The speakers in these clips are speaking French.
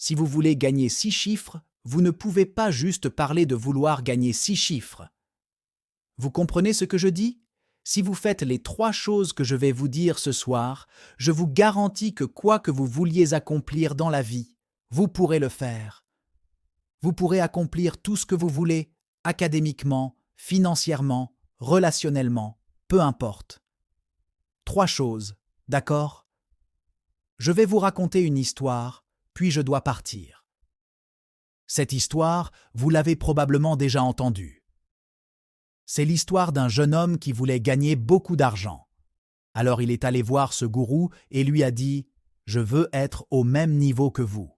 Si vous voulez gagner 6 chiffres, vous ne pouvez pas juste parler de vouloir gagner 6 chiffres. Vous comprenez ce que je dis? Si vous faites les 3 choses que je vais vous dire ce soir, je vous garantis que quoi que vous vouliez accomplir dans la vie, vous pourrez le faire. Vous pourrez accomplir tout ce que vous voulez, académiquement, financièrement, relationnellement, peu importe. 3 choses, d'accord? Je vais vous raconter une histoire, puis je dois partir. Cette histoire, vous l'avez probablement déjà entendue. C'est l'histoire d'un jeune homme qui voulait gagner beaucoup d'argent. Alors il est allé voir ce gourou et lui a dit « Je veux être au même niveau que vous ».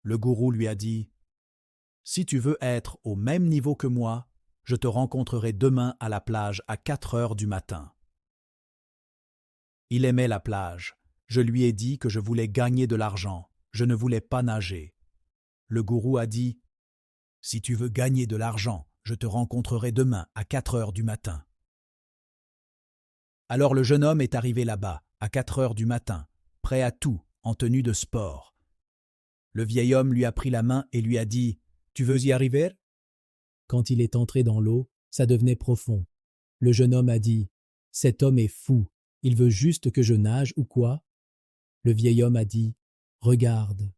Le gourou lui a dit « Si tu veux être au même niveau que moi, je te rencontrerai demain à la plage à 4 heures du matin. » Il aimait la plage. Je lui ai dit que je voulais gagner de l'argent. Je ne voulais pas nager. Le gourou a dit « Si tu veux gagner de l'argent, je te rencontrerai demain à 4 heures du matin. » Alors le jeune homme est arrivé là-bas, à 4 heures du matin, prêt à tout, en tenue de sport. Le vieil homme lui a pris la main et lui a dit « Tu veux y arriver ?» Quand il est entré dans l'eau, ça devenait profond. Le jeune homme a dit « Cet homme est fou, il veut juste que je nage ou quoi ?» Le vieil homme a dit « Regarde. »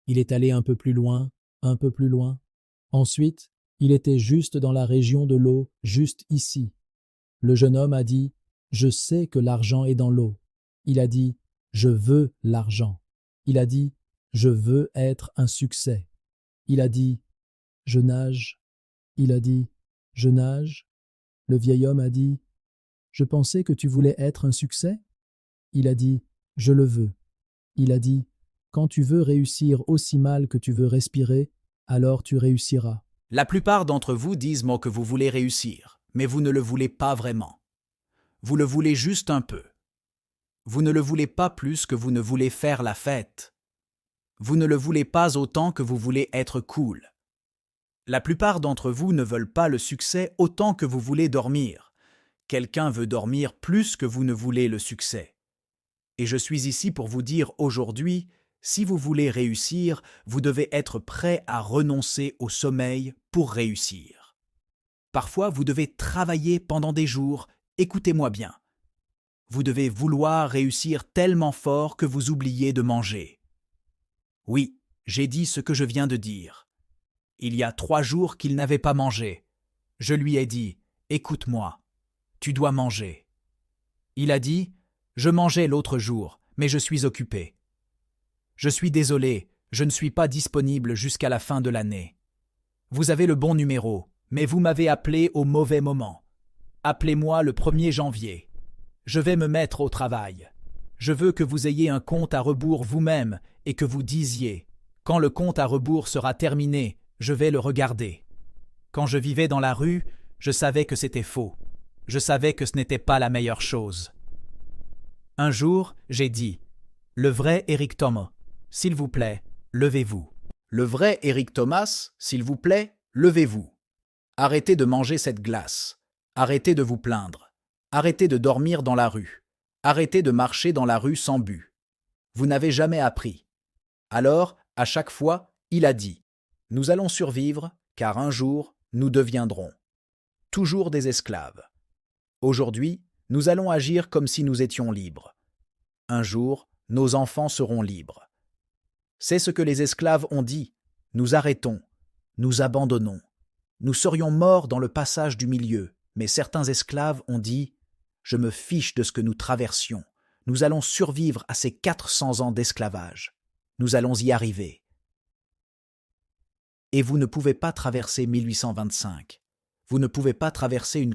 Il est allé un peu plus loin, un peu plus loin. Ensuite, il était juste dans la région de l'eau, juste ici. Le jeune homme a dit « Je sais que l'argent est dans l'eau. » Il a dit « Je veux l'argent. » Il a dit « Je veux être un succès. » Il a dit « Je nage. » Il a dit « Je nage. » Le vieil homme a dit « Je pensais que tu voulais être un succès. » Il a dit « Je le veux. » Il a dit « Quand tu veux réussir aussi mal que tu veux respirer, alors tu réussiras. » La plupart d'entre vous disent que vous voulez réussir, mais vous ne le voulez pas vraiment. Vous le voulez juste un peu. Vous ne le voulez pas plus que vous ne voulez faire la fête. Vous ne le voulez pas autant que vous voulez être cool. La plupart d'entre vous ne veulent pas le succès autant que vous voulez dormir. Quelqu'un veut dormir plus que vous ne voulez le succès. Et je suis ici pour vous dire aujourd'hui, si vous voulez réussir, vous devez être prêt à renoncer au sommeil pour réussir. Parfois, vous devez travailler pendant des jours, écoutez-moi bien. Vous devez vouloir réussir tellement fort que vous oubliez de manger. Oui, j'ai dit ce que je viens de dire. Il y a 3 jours qu'il n'avait pas mangé. Je lui ai dit, écoute-moi, tu dois manger. Il a dit, je mangeais l'autre jour, mais je suis occupé. Je suis désolé, je ne suis pas disponible jusqu'à la fin de l'année. Vous avez le bon numéro, mais vous m'avez appelé au mauvais moment. Appelez-moi le 1er janvier. Je vais me mettre au travail. Je veux que vous ayez un compte à rebours vous-même et que vous disiez « Quand le compte à rebours sera terminé, je vais le regarder. » Quand je vivais dans la rue, je savais que c'était faux. Je savais que ce n'était pas la meilleure chose. Un jour, j'ai dit « Le vrai Eric Thomas, s'il vous plaît, levez-vous. Le vrai Eric Thomas, s'il vous plaît, levez-vous. Arrêtez de manger cette glace. Arrêtez de vous plaindre. Arrêtez de dormir dans la rue. Arrêtez de marcher dans la rue sans but. Vous n'avez jamais appris. » Alors, à chaque fois, il a dit « Nous allons survivre, car un jour, nous deviendrons toujours des esclaves. Aujourd'hui, nous allons agir comme si nous étions libres. Un jour, nos enfants seront libres. » C'est ce que les esclaves ont dit. Nous arrêtons. Nous abandonnons. Nous serions morts dans le passage du milieu, mais certains esclaves ont dit « Je me fiche de ce que nous traversions. Nous allons survivre à ces 400 ans d'esclavage. Nous allons y arriver. » Et vous ne pouvez pas traverser 1825. Vous ne pouvez pas traverser une